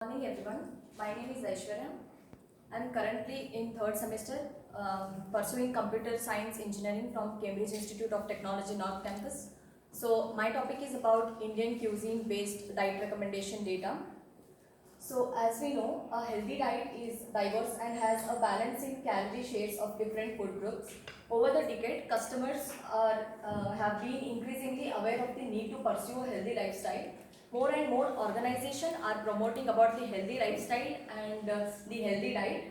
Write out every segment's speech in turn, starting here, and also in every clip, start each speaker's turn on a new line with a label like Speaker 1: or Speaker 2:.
Speaker 1: Morning everyone, my name is Aishwarya. I am currently in third semester pursuing computer science engineering from Cambridge Institute of Technology North Campus. So my topic is about Indian cuisine based diet recommendation data. So as we know, a healthy diet is diverse and has a balance in calorie shares of different food groups. Over the decade, customers have been increasingly aware of the need to pursue a healthy lifestyle. More and more organizations are promoting about the healthy lifestyle and the healthy diet.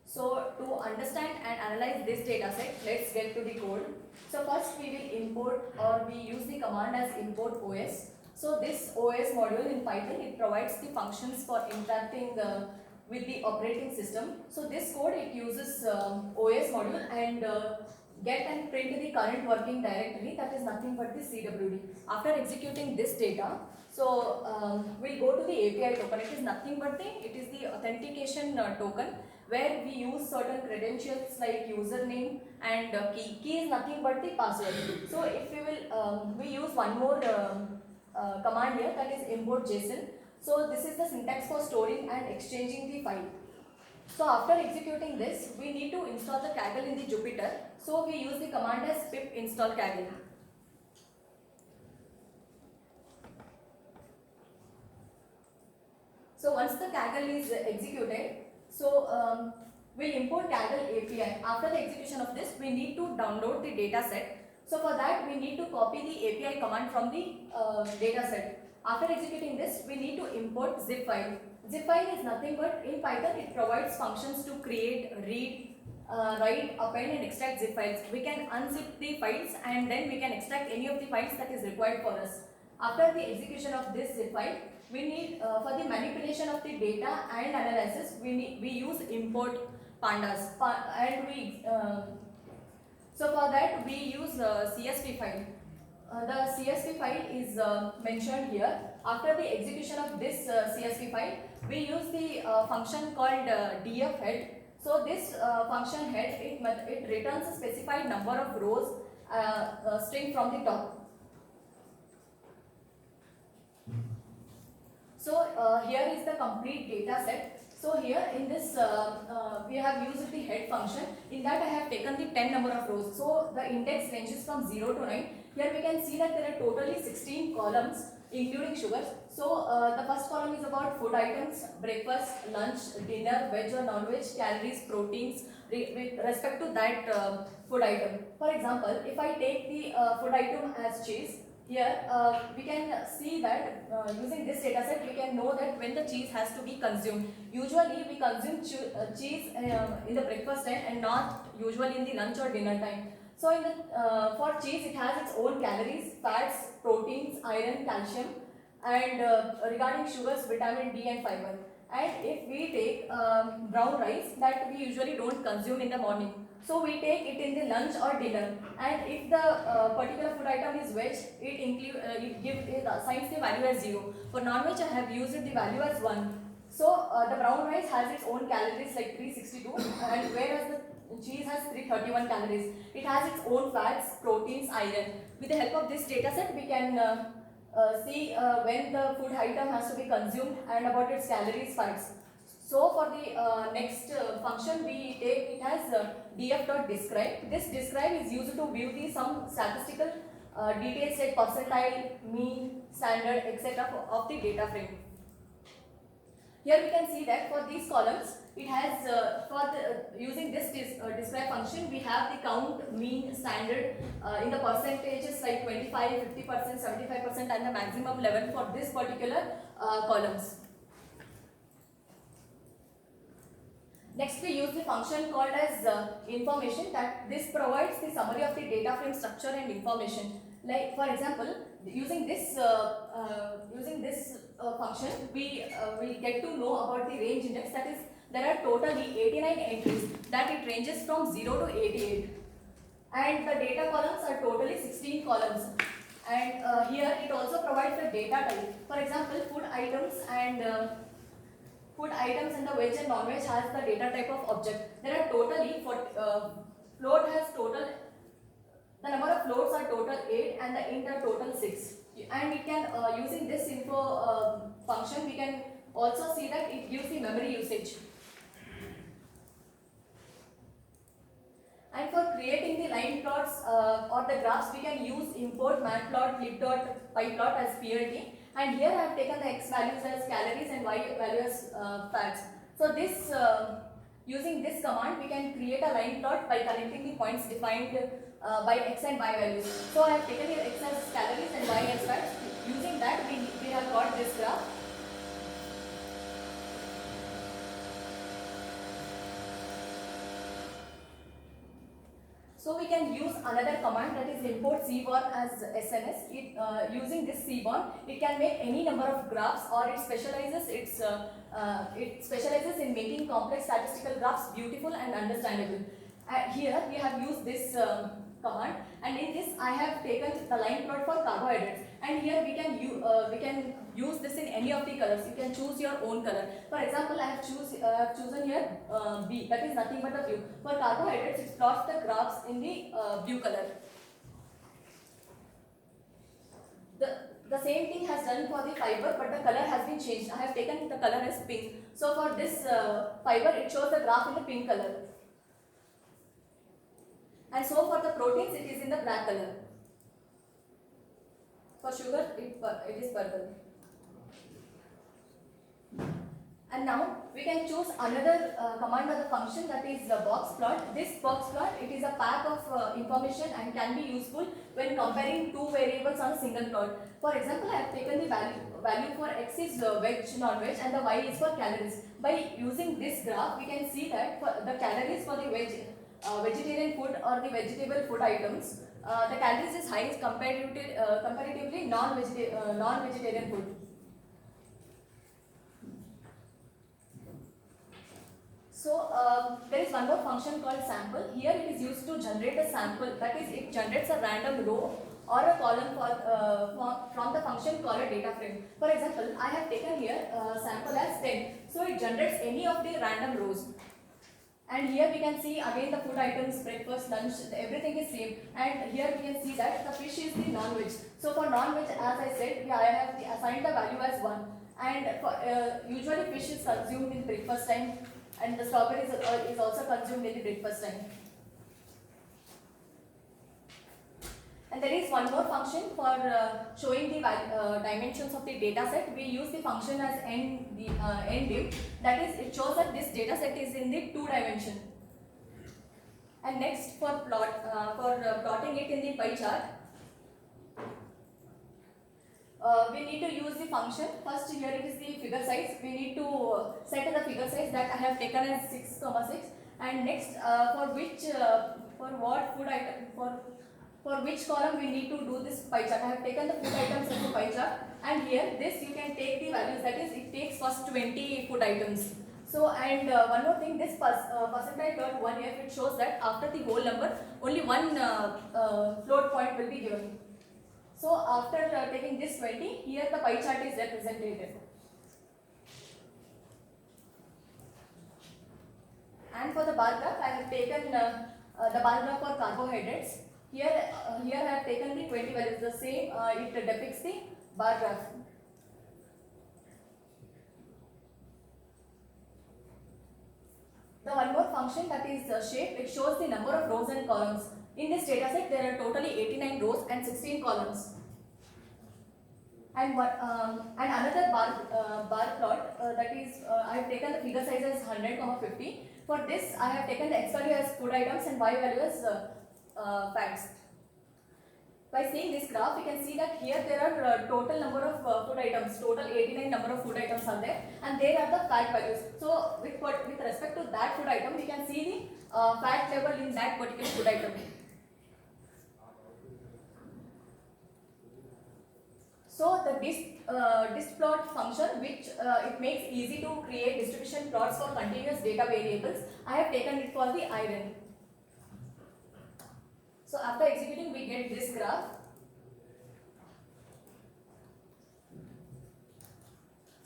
Speaker 1: So to understand and analyze this data set, let's get to the code. So first we will import or we use the command as import OS. So this OS module in Python, it provides the functions for interacting with the operating system. So this code, it uses OS module and get and print the current working directory, that is nothing but the CWD. After executing this data, so we'll go to the API token. It is nothing but it is the authentication token where we use certain credentials like username and key. Key is nothing but the password. So if we will, we use one more command here, that is import JSON. So this is the syntax for storing and exchanging the file. So after executing this, we need to install the Kaggle in the Jupyter. So we use the command as pip install Kaggle. So once the Kaggle is executed, so we'll import Kaggle API. After the execution of this, we need to download the data set. So for that, we need to copy the API command from the data set. After executing this, we need to import zip file. Zip file is nothing but in Python, it provides functions to create, read, write, append and extract zip files. We can unzip the files and then we can extract any of the files that is required for us. After the execution of this zip file, we need for the manipulation of the data and analysis, we use import pandas and we so for that we use CSV file. The CSV file is mentioned here. After the execution of this CSV file, we use the function called df head. So this function head, it returns a specified number of rows string from the top. So here is the complete data set. So here in this we have used the head function. In that I have taken the 10 number of rows. So the index ranges from 0 to 9. Here we can see that there are totally 16 columns including sugars. So the first column is about food items, breakfast, lunch, dinner, veg or non-veg, calories, proteins with respect to that food item. For example, if I take the food item as cheese, here we can see that using this data set we can know that when the cheese has to be consumed. Usually we consume cheese in the breakfast time and not usually in the lunch or dinner time. So in the, for cheese it has its own calories, fats, proteins, iron, calcium and regarding sugars, vitamin D and fiber. And if we take brown rice that we usually don't consume in the morning, so we take it in the lunch or dinner. And if the particular food item is veg, it assigns the value as 0. For non-veg I have used the value as 1. So the brown rice has its own calories like 362 and whereas the cheese has 331 calories. It has its own fats, proteins, iron. With the help of this data set we can see when the food item has to be consumed and about its calories, fats. So for the next function we take it as df.describe. This describe is used to view the some statistical details like percentile, mean, standard, etc. of the data frame. Here we can see that for these columns, it has using this describe function, we have the count, mean, standard in the percentages like 25, 50%, 75% and the maximum level for this particular columns. Next we use the function called as information, that this provides the summary of the data frame structure and information. Like for example, using this function, we get to know about the range index, that is there are totally 89 entries that it ranges from 0 to 88 and the data columns are totally 16 columns. And here it also provides the data type. For example, food items and the veg and non-veg has the data type of object. There are totally float has total, the number of floats are total 8 and the int are total 6. And we can using this info function we can Also see that it gives the memory usage. And for creating the line plots or the graphs, we can use import matplot, libdot, pyplot as PLT. And here I have taken the x values as calories and y value as fats. So this using this command, we can create a line plot by connecting the points defined by x and y values. So I have taken here x as calories and y as fats. Using that, we have got this graph. So we can use another command, that is import cborn as SNS. Using this cborn, it can make any number of graphs, or it specializes in making complex statistical graphs beautiful and understandable. Here we have used this command, and in this I have taken the line plot for carbohydrates. And here we can use this in any of the colors. You can choose your own color. For example, I have chosen here B, that is nothing but the blue. For carbohydrates, it plots the graphs in the blue color. The same thing has done for the fiber, but the color has been changed. I have taken the color as pink. So for this fiber, it shows the graph in the pink color. And so for the proteins, it is in the black color. For sugar, it is purple. And now we can choose another command of the function, that is the box plot. This box plot, it is a pack of information and can be useful when comparing two variables on a single plot. For example, I have taken the value for x is veg, non-veg, and the y is for calories. By using this graph, we can see that for the calories for the vegetarian food or the vegetable food items, the calories is high comparatively non-vegetarian food. So there is one more function called sample. Here it is used to generate a sample, that is, it generates a random row or a column from the function called a data frame. For example, I have taken here sample as 10. So it generates any of the random rows. And here we can see again the food items, breakfast, lunch, everything is same. And here we can see that the fish is the non-veg. So for non-veg, as I said, I have assigned the value as 1. And usually fish is consumed in breakfast time, and the strawberry is also consumed in the breakfast time. And there is one more function for showing the dimensions of the data set. We use the function as ndim. That is, it shows that this data set is in the 2 dimension. And next, for plotting it in the pie chart, we need to use the function. First, here it is the figure size. We need to set the figure size that I have taken as 6,6. And next, for which column we need to do this pie chart. I have taken the food items as a pie chart, and here this you can take the values, that is, it takes first 20 food items. So, and one more thing, this percentile dot 1 here, it shows that after the whole number, only one float point will be given. So after taking this 20, here the pie chart is represented. And for the bar graph, I have taken the bar graph for carbohydrates. Here I have taken the 20 values, the same, it depicts the bar graph. The one more function, that is shape, it shows the number of rows and columns. In this data set, there are totally 89 rows and 16 columns. And another bar plot, that is, I have taken the figure size as 100, 50. For this, I have taken the x value as food items and y value as fats. By seeing this graph, you can see that here there are total number of food items, total 89 number of food items are there, and there are the fat values. So with respect to that food item, we can see the fat level in that particular food item. So the dist plot function, which it makes easy to create distribution plots for continuous data variables, I have taken it for the iron. So after executing, we get this graph.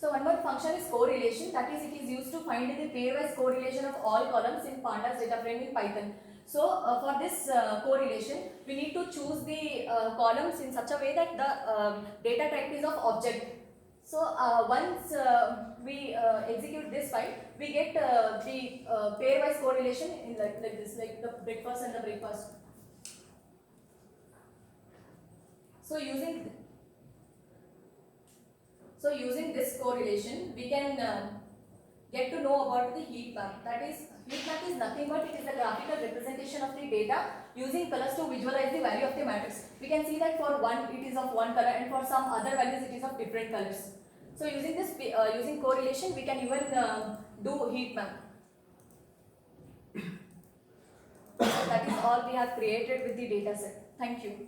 Speaker 1: So one more function is correlation, that is, it is used to find the pairwise correlation of all columns in pandas data frame in Python. So for this correlation, we need to choose the columns in such a way that the data type is of object. So once we execute this file, we get the pairwise correlation in like this, like the breakfast and the breakfast. So using this correlation, we can get to know about the heat map. That is, heat map is nothing but it is a graphical representation of the data using colors to visualize the value of the matrix. We can see that for one it is of one color and for some other values it is of different colors. So using this, using correlation, we can even do heat map. So that is all we have created with the data set. Thank you.